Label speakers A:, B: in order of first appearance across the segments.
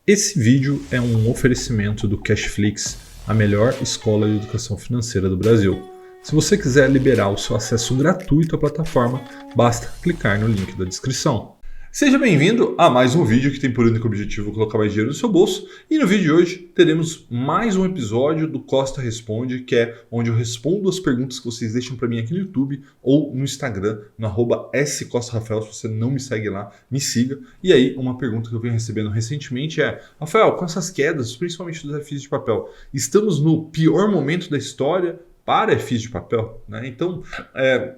A: Esse vídeo é um oferecimento do Cashflix, a melhor escola de educação financeira do Brasil. Se você quiser liberar o seu acesso gratuito à plataforma, basta clicar no link da descrição. Seja bem-vindo a mais um vídeo que tem por único objetivo colocar mais dinheiro no seu bolso. E no vídeo de hoje teremos mais um episódio do Costa Responde, que é onde eu respondo as perguntas que vocês deixam para mim aqui no YouTube ou no Instagram, no @scostarafael. Se você não me segue lá, me siga. E aí, uma pergunta que eu venho recebendo recentemente é: Rafael, com essas quedas, principalmente dos FIs de papel, estamos no pior momento da história para FIs de papel, né? Então,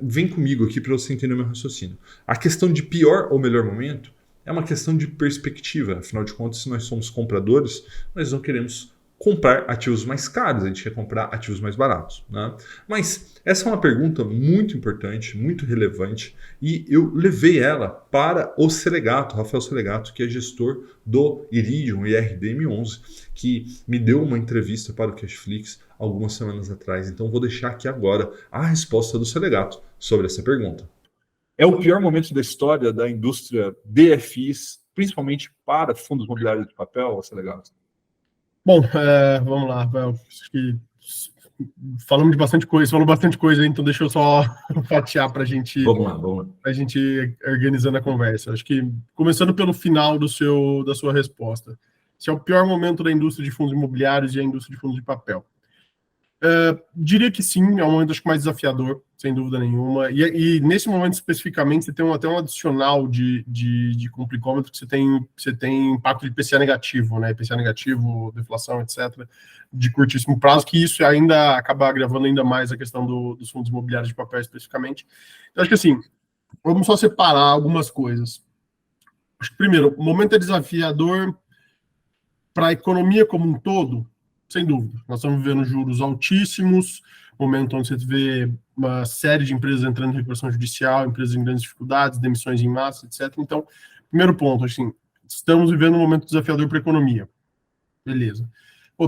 A: vem comigo aqui para você entender o meu raciocínio. A questão de pior ou melhor momento é uma questão de perspectiva. Afinal de contas, se nós somos compradores, nós não queremos comprar ativos mais caros, a gente quer comprar ativos mais baratos, né? Mas essa é uma pergunta muito importante, muito relevante, e eu levei ela para o Selegato, Rafael Selegato, que é gestor do Iridium e RDM11, que me deu uma entrevista para o Cashflix algumas semanas atrás. Então vou deixar aqui agora a resposta do Selegato sobre essa pergunta.
B: É o pior momento da história da indústria de FIs, principalmente para fundos imobiliários de papel, Selegato?
C: Bom, vamos lá, Rafael. Acho que falamos bastante coisa, então deixa eu só fatiar para
B: Vamos lá.
C: A gente ir organizando a conversa. Acho que começando pelo final da sua resposta. Se é o pior momento da indústria de fundos imobiliários e a indústria de fundos de papel. Diria que sim, é um momento acho que mais desafiador, sem dúvida nenhuma. E nesse momento especificamente, você tem até um adicional de complicômetro que você tem impacto de IPCA negativo, né? IPCA negativo, deflação, etc., de curtíssimo prazo, que isso ainda acaba agravando ainda mais a questão dos fundos imobiliários de papel especificamente. Então, acho que assim, vamos só separar algumas coisas. Acho que, primeiro, o momento é desafiador para a economia como um todo. Sem dúvida. Nós estamos vivendo juros altíssimos, momento onde você vê uma série de empresas entrando em recuperação judicial, empresas em grandes dificuldades, demissões em massa, etc. Então, primeiro ponto, assim, estamos vivendo um momento desafiador para a economia. Beleza.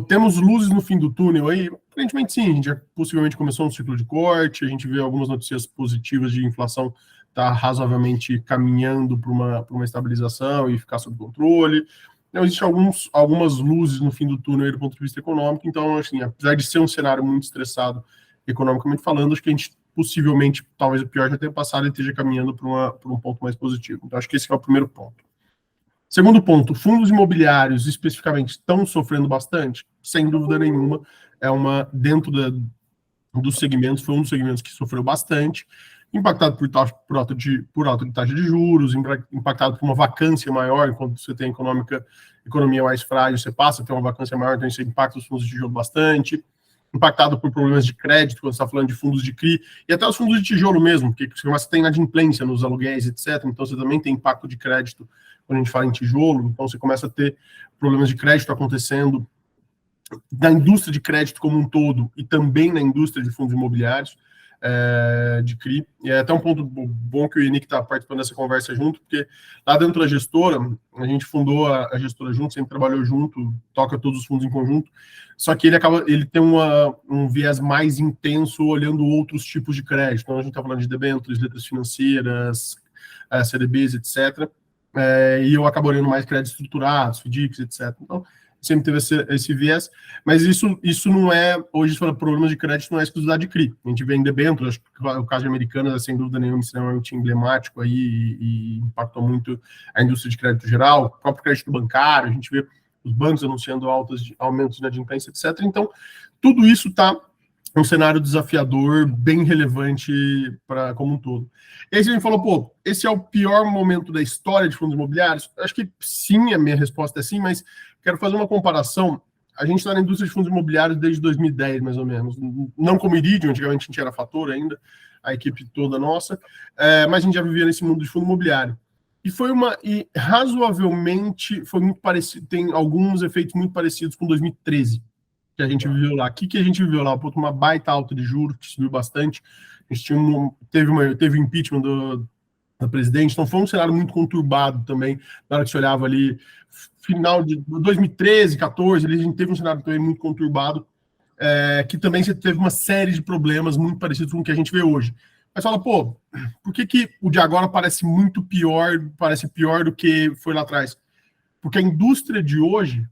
C: Temos luzes no fim do túnel aí? Aparentemente sim, a gente já possivelmente começou um ciclo de corte, a gente vê algumas notícias positivas de inflação tá razoavelmente caminhando para uma estabilização e ficar sob controle. Então, existem algumas luzes no fim do túnel aí do ponto de vista econômico, então, assim, apesar de ser um cenário muito estressado economicamente falando, acho que a gente possivelmente, talvez o pior já tenha passado e esteja caminhando para um ponto mais positivo. Então, acho que esse é o primeiro ponto. Segundo ponto, fundos imobiliários especificamente estão sofrendo bastante? Sem dúvida nenhuma, dentro dos segmentos, foi um dos segmentos que sofreu bastante, impactado por alta de taxa de juros, impactado por uma vacância maior, enquanto você tem economia mais frágil, você passa a ter uma vacância maior, então isso impacta os fundos de tijolo bastante, impactado por problemas de crédito, quando você está falando de fundos de CRI, e até os fundos de tijolo mesmo, porque você começa a ter inadimplência nos aluguéis, etc., então você também tem impacto de crédito quando a gente fala em tijolo, então você começa a ter problemas de crédito acontecendo na indústria de crédito como um todo, e também na indústria de fundos imobiliários, de CRI, e é até um ponto bom que o Inic está participando dessa conversa junto, porque lá dentro da gestora, a gente fundou a gestora junto, sempre trabalhou junto, toca todos os fundos em conjunto, só que ele tem um viés mais intenso olhando outros tipos de crédito, então a gente está falando de debêntures, letras financeiras, CDBs, etc., e eu acabo olhando mais créditos estruturados, FDICs, etc., então sempre teve esse viés, mas isso não é, hoje fala problemas de crédito não é exclusividade de CRI, a gente vê em debêntures, acho que o caso de Americanas é sem dúvida nenhuma extremamente emblemático aí e impactou muito a indústria de crédito geral, o próprio crédito bancário, a gente vê os bancos anunciando aumentos de inadimplência, etc. Então, tudo isso está um cenário desafiador, bem relevante como um todo. E aí você me falou, esse é o pior momento da história de fundos imobiliários? Acho que sim, a minha resposta é sim, mas quero fazer uma comparação. A gente está na indústria de fundos imobiliários desde 2010, mais ou menos. Não como Iridium, antigamente a gente era Fator ainda, a equipe toda nossa, mas a gente já vivia nesse mundo de fundo imobiliário. E razoavelmente foi muito parecido, tem alguns efeitos muito parecidos com 2013, que a gente viveu lá. O que a gente viveu lá? Uma baita alta de juros, que subiu bastante. A gente teve impeachment da presidente, então foi um cenário muito conturbado também, na hora que se olhava ali, final de 2013, 14, ali a gente teve um cenário também muito conturbado, que também teve uma série de problemas muito parecidos com o que a gente vê hoje. Mas fala, por que o de agora parece pior do que foi lá atrás? Porque a indústria de hoje,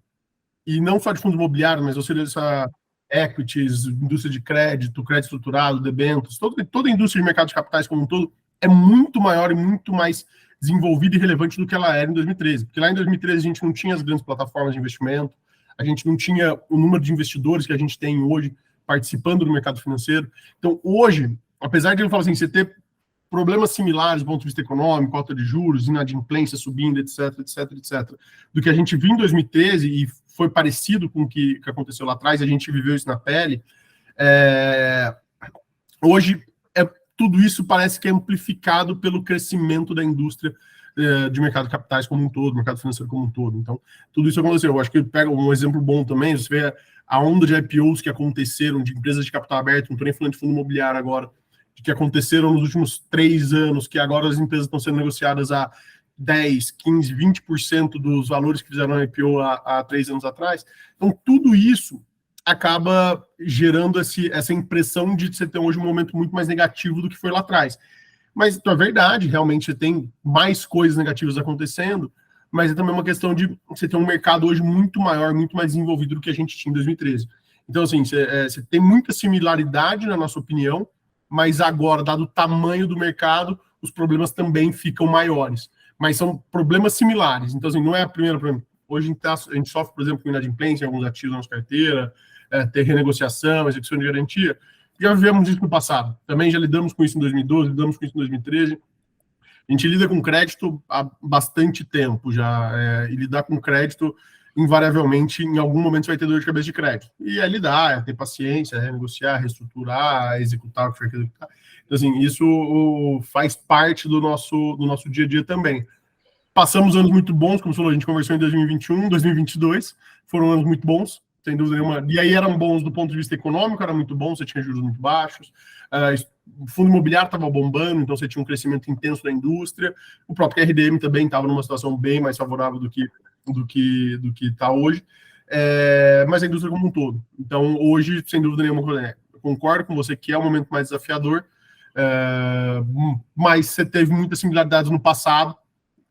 C: e não só de fundos imobiliários, mas ou seja, essa equities, indústria de crédito estruturado, debêntures, toda a indústria de mercado de capitais como um todo é muito maior e muito mais desenvolvida e relevante do que ela era em 2013. Porque lá em 2013 a gente não tinha as grandes plataformas de investimento, a gente não tinha o número de investidores que a gente tem hoje participando do mercado financeiro. Então, hoje, apesar de eu falar assim, você ter problemas similares do ponto de vista econômico, alta de juros, inadimplência subindo, etc, etc, etc, do que a gente viu em 2013 e foi parecido com o que aconteceu lá atrás, a gente viveu isso na pele, hoje tudo isso parece que é amplificado pelo crescimento da indústria de mercado de capitais como um todo, mercado financeiro como um todo. Então, tudo isso aconteceu. Eu acho que pega um exemplo bom também, você vê a onda de IPOs que aconteceram, de empresas de capital aberto, não estou nem falando de fundo imobiliário agora, que aconteceram nos últimos 3 anos, que agora as empresas estão sendo negociadas a 10, 15, 20% dos valores que fizeram a IPO há 3 anos atrás. Então, tudo isso acaba gerando essa impressão de você ter hoje um momento muito mais negativo do que foi lá atrás. Mas, então, é verdade, realmente você tem mais coisas negativas acontecendo, mas é também uma questão de você ter um mercado hoje muito maior, muito mais desenvolvido do que a gente tinha em 2013. Então, assim, você tem muita similaridade, na nossa opinião, mas agora, dado o tamanho do mercado, os problemas também ficam maiores. Mas são problemas similares. Então, assim, não é a primeira problema. Hoje a gente sofre, por exemplo, com inadimplência em alguns ativos da nossa carteira, ter renegociação, execução de garantia. Já vivemos isso no passado. Também já lidamos com isso em 2012, lidamos com isso em 2013. A gente lida com crédito há bastante tempo já. E lidar com crédito, invariavelmente, em algum momento você vai ter dor de cabeça de crédito. E é lidar, é ter paciência, é renegociar, reestruturar, executar o que for que executar. Então, assim, isso faz parte do nosso dia a dia também. Passamos anos muito bons, como você falou, a gente conversou em 2021, 2022, foram anos muito bons, sem dúvida nenhuma. E aí eram bons do ponto de vista econômico, era muito bom, você tinha juros muito baixos, o fundo imobiliário estava bombando, então você tinha um crescimento intenso da indústria, o próprio RDM também estava numa situação bem mais favorável do que está hoje, mas a indústria como um todo. Então, hoje, sem dúvida nenhuma, eu concordo com você que é um momento mais desafiador, mas você teve muitas similaridades no passado,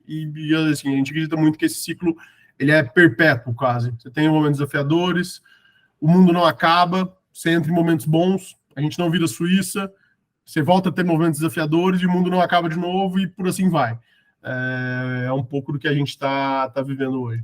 C: e assim, a gente acredita muito que esse ciclo ele é perpétuo quase. Você tem momentos desafiadores, o mundo não acaba, você entra em momentos bons, a gente não vira Suíça, você volta a ter momentos desafiadores e o mundo não acaba de novo e por assim vai. É um pouco do que a gente está vivendo hoje.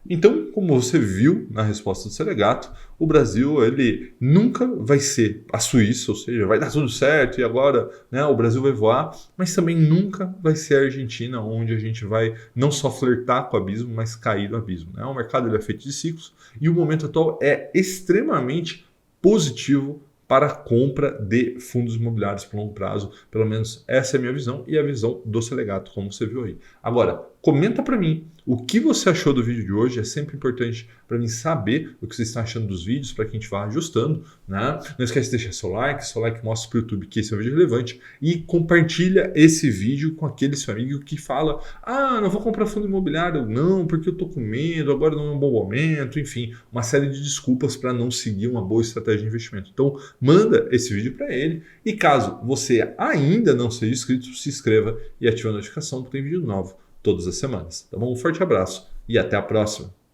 A: Então, como você viu na resposta do Selegato, o Brasil ele nunca vai ser a Suíça, ou seja, vai dar tudo certo e agora, né, o Brasil vai voar, mas também nunca vai ser a Argentina, onde a gente vai não só flertar com o abismo, mas cair no abismo. Né? O mercado ele é feito de ciclos e o momento atual é extremamente positivo para a compra de fundos imobiliários por longo prazo. Pelo menos essa é a minha visão e a visão do Selegato, como você viu aí. Agora, comenta para mim o que você achou do vídeo de hoje. É sempre importante para mim saber o que você está achando dos vídeos, para que a gente vá ajustando. Né? Não esquece de deixar seu like mostra para o YouTube que esse é um vídeo relevante e compartilha esse vídeo com aquele seu amigo que fala: não vou comprar fundo imobiliário, não, porque eu estou com medo, agora não é um bom momento, enfim, uma série de desculpas para não seguir uma boa estratégia de investimento. Então, manda esse vídeo para ele e caso você ainda não seja inscrito, se inscreva e ative a notificação porque tem vídeo novo todas as semanas. Tá bom? Um forte abraço e até a próxima!